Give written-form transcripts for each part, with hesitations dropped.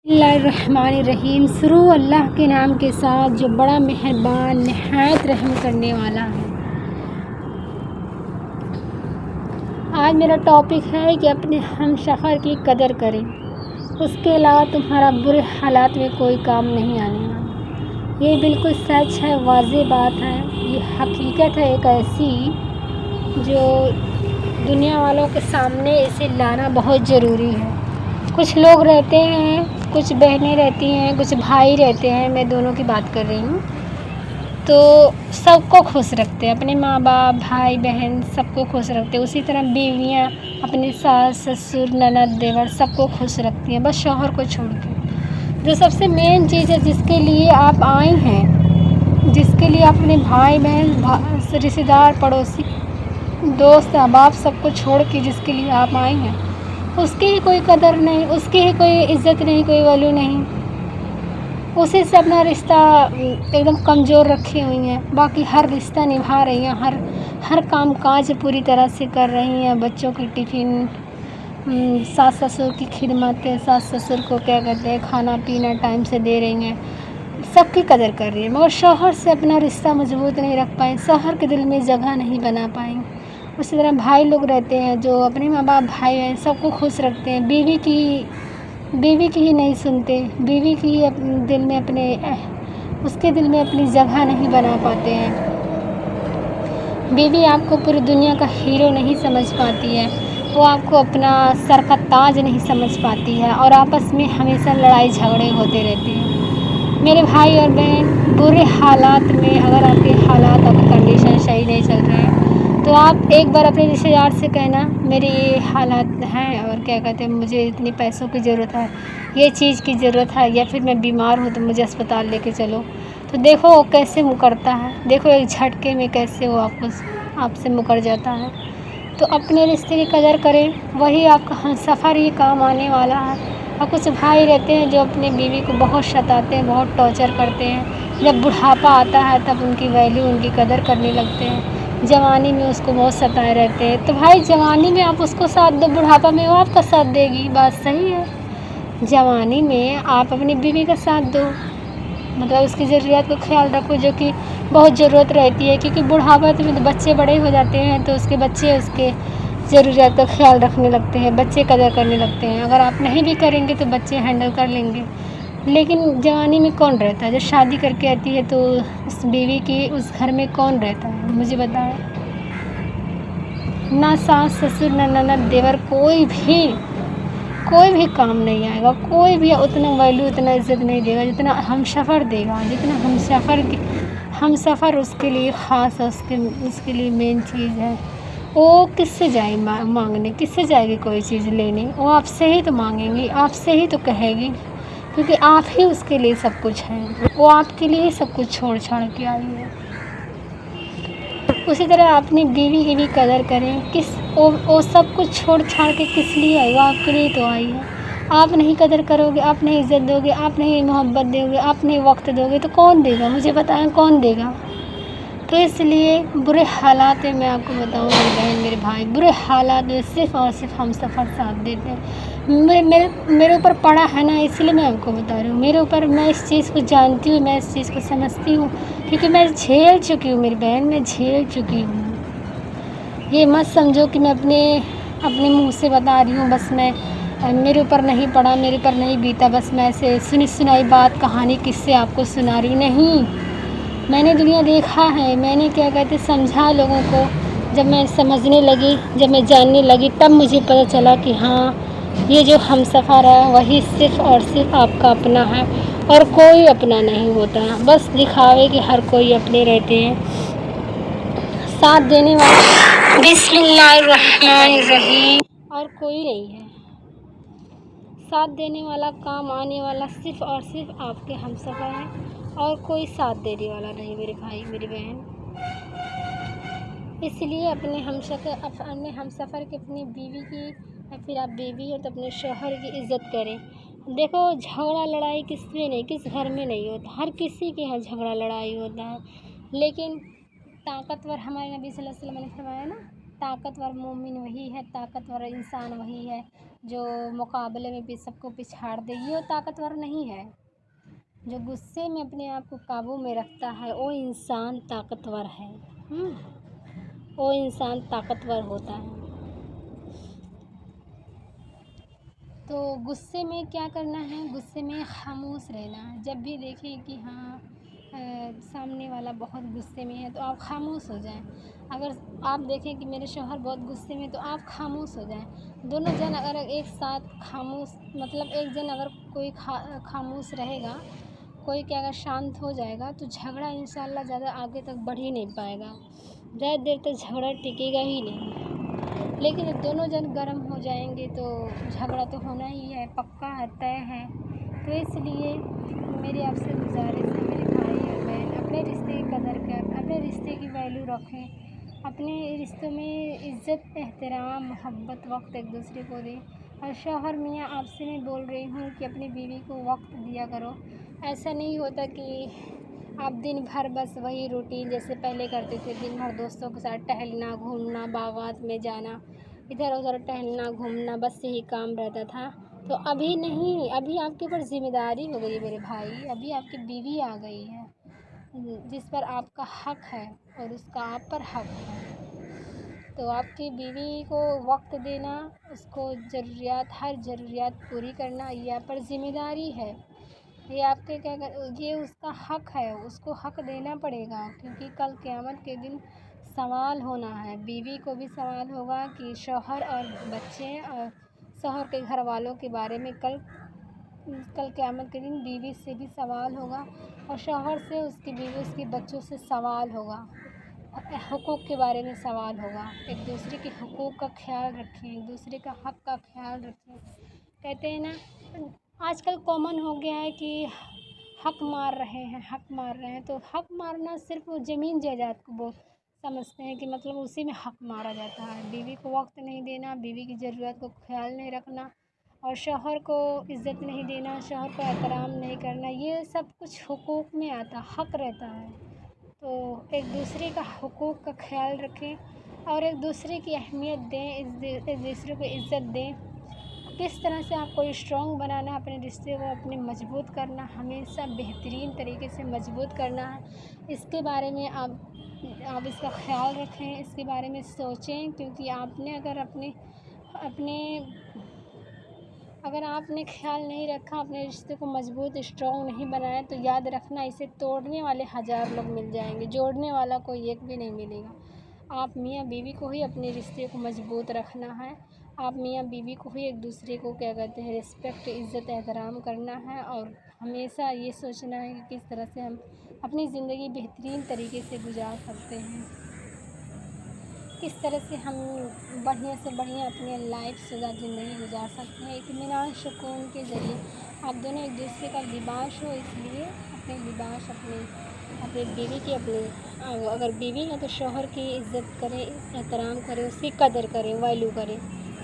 बिस्मिल्लाहिर्रहमानिर्रहीम। शुरू अल्लाह के नाम के साथ जो बड़ा मेहरबान नहायत रहम करने वाला है। आज मेरा टॉपिक है कि अपने हमसफ़र की कदर करें, उसके अलावा तुम्हारा बुरे हालात में कोई काम नहीं आने वाला। ये बिल्कुल सच है, वाज़ेह बात है, ये हकीकत है एक ऐसी जो दुनिया वालों के सामने इसे लाना बहुत ज़रूरी है। कुछ लोग रहते हैं, कुछ बहनें रहती हैं, कुछ भाई रहते हैं, मैं दोनों की बात कर रही हूँ, तो सबको खुश रखते हैं, अपने माँ बाप भाई बहन सबको खुश रखते हैं। उसी तरह बीवियाँ अपने सास ससुर ननद देवर सबको खुश रखती हैं, बस शौहर को छोड़ के। जो सबसे मेन चीज़ है, जिसके लिए आप आई हैं, जिसके लिए अपने भाई बहन रिश्तेदार पड़ोसी दोस्त अहबाब सबको छोड़ के जिसके लिए आप आई हैं, उसकी ही कोई कदर नहीं, उसकी ही कोई इज़्ज़त नहीं, कोई वैल्यू नहीं। उसी से अपना रिश्ता एकदम कमज़ोर रखी हुई हैं, बाकी हर रिश्ता निभा रही हैं, हर काम काज पूरी तरह से कर रही हैं। बच्चों की टिफ़िन, सास ससुर की खिदमतें, सास ससुर को क्या कहते हैं खाना पीना टाइम से दे रही हैं, सबकी कदर कर रही हैं, मगर शौहर से अपना रिश्ता मजबूत नहीं रख पाएँ, शौहर के दिल में जगह नहीं बना पाएँ। उसी तरह भाई लोग रहते हैं जो अपने माँ बाप भाई बहन सबको खुश रखते हैं, बीवी की ही नहीं सुनते, बीवी की ही दिल में उसके दिल में अपनी जगह नहीं बना पाते हैं। बीवी आपको पूरी दुनिया का हीरो नहीं समझ पाती है, वो आपको अपना सर का ताज नहीं समझ पाती है, और आपस में हमेशा लड़ाई झगड़े होते रहते हैं। मेरे भाई और बहन, बुरे हालात में अगर आपके हालात आपकी कंडीशन सही नहीं चल रहे हैं, तो आप एक बार अपने रिश्तेदार से कहना मेरे ये हालात हैं और क्या कहते हैं मुझे इतनी पैसों की ज़रूरत है, ये चीज़ की ज़रूरत है, या फिर मैं बीमार हूँ तो मुझे अस्पताल लेके चलो। तो देखो वो कैसे मुकरता है, देखो एक झटके में कैसे वो आपसे मुकर जाता है। तो अपने रिश्ते की कदर करें, वही आपका हमसफ़र ही काम आने वाला है। और कुछ भाई रहते हैं जो अपने बीवी को बहुत सताते हैं, बहुत टॉर्चर करते हैं, जब बुढ़ापा आता है तब उनकी वैल्यू उनकी कदर करने लगते हैं, जवानी में उसको बहुत सताए रहते हैं। तो भाई जवानी में आप उसको साथ दो, बुढ़ापा में वो आपका साथ देगी, बात सही है। जवानी में आप अपनी बीवी का साथ दो, मतलब उसकी ज़रूरियात का ख्याल रखो, जो कि बहुत ज़रूरत रहती है, क्योंकि बुढ़ापा में तो बच्चे बड़े हो जाते हैं, तो उसके बच्चे उसके ज़रूरियात का ख्याल रखने लगते हैं, बच्चे कदर करने लगते हैं। अगर आप नहीं भी करेंगे तो बच्चे हैंडल कर लेंगे। लेकिन जवानी में कौन रहता है, जब शादी करके आती है तो उस बीवी की उस घर में कौन रहता है, मुझे बताएं। ना सास ससुर ना ननद देवर, कोई भी काम नहीं आएगा, कोई भी उतना वैल्यू उतना इज़्ज़त नहीं देगा जितना हमसफ़र देगा, जितना हमसफ़र उसके लिए ख़ास है, उसके लिए मेन चीज़ है। वो किससे जाए मांगने, किससे जाएगी कोई चीज़ लेने, वो आपसे ही तो मांगेंगी, आपसे ही तो कहेगी, क्योंकि आप ही उसके लिए सब कुछ हैं, वो आपके लिए ही सब कुछ छोड़ छाड़ के आई है। उसी तरह अपनी बीवी की भी कदर करें। वो सब कुछ छोड़ छाड़ के किस लिए आई, वो आपके लिए तो आई है। आप नहीं कदर करोगे, आप नहीं इज़्ज़त दोगे, आप नहीं मोहब्बत दोगे, आप नहीं वक्त दोगे, तो कौन देगा, मुझे बताएं कौन देगा। तो इसलिए बुरे हालात में मैं आपको बताऊँ मेरी बहन मेरे भाई, बुरे हालात में सिर्फ़ और सिर्फ हमसफ़र साथ देते हैं। मेरे ऊपर पड़ा है ना, इसलिए मैं आपको बता रही हूँ, मेरे ऊपर, मैं इस चीज़ को जानती हूँ, मैं इस चीज़ को समझती हूँ, क्योंकि मैं झेल चुकी हूँ मेरी बहन, मैं झेल चुकी हूँ। ये मत समझो कि मैं अपने मुँह से बता रही हूँ, बस मेरे ऊपर नहीं पड़ा, मेरे ऊपर नहीं बीता, बस मैं ऐसे सुनी सुनाई बात कहानी किससे आपको सुना रही नहीं। मैंने दुनिया देखा है, मैंने क्या कहते समझा लोगों को। जब मैं समझने लगी, जब मैं जानने लगी, तब मुझे पता चला कि हाँ, ये जो हमसफ़र है वही सिर्फ़ और सिर्फ आपका अपना है, और कोई अपना नहीं होता। बस दिखावे कि हर कोई अपने रहते हैं, साथ देने वाला बिस्मिल्लाहिर्रहमानिर्रहीम और कोई नहीं है। साथ देने वाला, काम आने वाला सिर्फ़ और सिर्फ आपके हमसफ़र हैं, और कोई साथ देने वाला नहीं मेरे भाई मेरी बहन। इसलिए अपने हमसफ़र की, अपनी बीवी की, या फिर आप बीवी हो तो अपने शौहर की इज़्ज़त करें। देखो झगड़ा लड़ाई किस में नहीं, किस घर में नहीं होता, हर किसी के यहाँ झगड़ा लड़ाई होता है, लेकिन ताकतवर हमारे नबी सल्लल्लाहु अलैहि वसल्लम ने फरमाया ना, ताकतवर मोमिन वही है, ताकतवर इंसान वही है جو مقابلے میں بھی سب کو پچھاڑ دے، یہ طاقتور نہیں ہے۔ جو غصے میں اپنے آپ کو قابو میں رکھتا ہے وہ انسان طاقتور ہے، وہ انسان طاقتور ہوتا ہے۔ تو غصے میں کیا کرنا ہے؟ غصے میں خاموش رہنا ہے۔ جب بھی دیکھیں کہ سامنے والا بہت غصے میں ہے تو آپ خاموش ہو جائیں۔ اگر آپ دیکھیں کہ میرے شوہر بہت غصے میں تو آپ خاموش ہو جائیں۔ دونوں جن اگر ایک ساتھ خاموش، مطلب ایک جن اگر کوئی خاموش رہے گا، کوئی کہ اگر شانت ہو جائے گا تو جھگڑا انشاءاللہ زیادہ آگے تک بڑھ ہی نہیں پائے گا، زیادہ دیر تک جھگڑا ٹکے گا ہی نہیں۔ لیکن جب دونوں جن گرم ہو جائیں گے تو جھگڑا تو ہونا ہی ہے، پکا ہے، طے ہے۔ تو اس لیے میری آپ سے گزارش ہے میرے بھائی اور بہن، اپنے رشتے کی قدر کر، اپنے رشتے کی ویلیو رکھیں، اپنے رشتوں میں عزت، احترام، محبت، وقت ایک دوسرے کو دیں۔ اور شوہر میاں آپ سے میں بول رہی ہوں کہ اپنی بیوی کو وقت دیا کرو۔ ایسا نہیں ہوتا کہ آپ دن بھر بس وہی روٹین جیسے پہلے کرتے تھے، دن بھر دوستوں کے ساتھ ٹہلنا، گھومنا، باغات میں جانا، ادھر ادھر ٹہلنا، گھومنا، بس یہی کام رہتا تھا۔ تو ابھی نہیں، ابھی آپ کے اوپر ذمہ داری ہو گئی میرے بھائی، ابھی آپ کی بیوی آ گئی ہے جس پر آپ کا حق ہے اور اس کا آپ پر حق ہے۔ تو آپ کی بیوی کو وقت دینا، اس کو ضروریات، ہر ضروریات پوری کرنا، یہ آپ پر ذمہ داری ہے۔ یہ آپ کے یہ اس کا حق ہے، اس کو حق دینا پڑے گا، کیونکہ کل قیامت کے دن سوال ہونا ہے۔ بیوی کو بھی سوال ہوگا کہ شوہر اور بچے اور شوہر کے گھر والوں کے بارے میں کل قیامت کے دن بیوی سے بھی سوال ہوگا، اور شوہر سے، اس کی بیوی، اس کے بچوں سے سوال ہوگا، حقوق کے بارے میں سوال ہوگا۔ ایک دوسرے کے حقوق کا خیال رکھیں، ایک دوسرے کا حق کا خیال رکھیں۔ کہتے ہیں نا، آج کل کامن ہو گیا ہے کہ حق مار رہے ہیں، تو حق مارنا صرف وہ زمین جائیداد کو سمجھتے ہیں کہ مطلب اسی میں حق مارا جاتا ہے۔ بیوی کو وقت نہیں دینا، بیوی کی ضرورت کو خیال نہیں رکھنا، اور شوہر کو عزت نہیں دینا، شوہر کو احترام نہیں کرنا، یہ سب کچھ حقوق میں آتا، حق رہتا ہے۔ تو ایک دوسرے کا حقوق کا خیال رکھیں اور ایک دوسرے کی اہمیت دیں، ایک دوسرے کو عزت دیں۔ کس طرح سے آپ کو اسٹرانگ بنانا ہے، اپنے رشتے کو اپنے مضبوط کرنا، ہمیشہ بہترین طریقے سے مضبوط کرنا ہے، اس کے بارے میں آپ اس کا خیال رکھیں، اس کے بارے میں سوچیں، کیونکہ آپ نے اگر آپ نے خیال نہیں رکھا، اپنے رشتے کو مضبوط، اسٹرانگ نہیں بنایا، تو یاد رکھنا اسے توڑنے والے 1000 لوگ مل جائیں گے، جوڑنے والا کوئی ایک بھی نہیں ملے گا۔ آپ میاں بیوی کو ہی اپنے رشتے کو مضبوط رکھنا ہے، آپ میاں بیوی کو ہی ایک دوسرے کو رسپیکٹ، عزت، احترام کرنا ہے، اور ہمیشہ یہ سوچنا ہے کہ کس طرح سے ہم اپنی زندگی بہترین طریقے سے گزار سکتے ہیں، کس طرح سے ہم بڑھیا سے بڑھیا اپنی لائف زندگی گزار سکتے ہیں، اطمینان، سکون کے ذریعے۔ آپ دونوں ایک دوسرے کا لباس ہو، اس لیے اپنے لباس، اپنی بیوی کی، اگر بیوی ہے تو شوہر کی عزت کریں، احترام کریں، اس کی قدر کریں، ویلیو کریں۔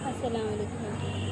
السلام علیکم۔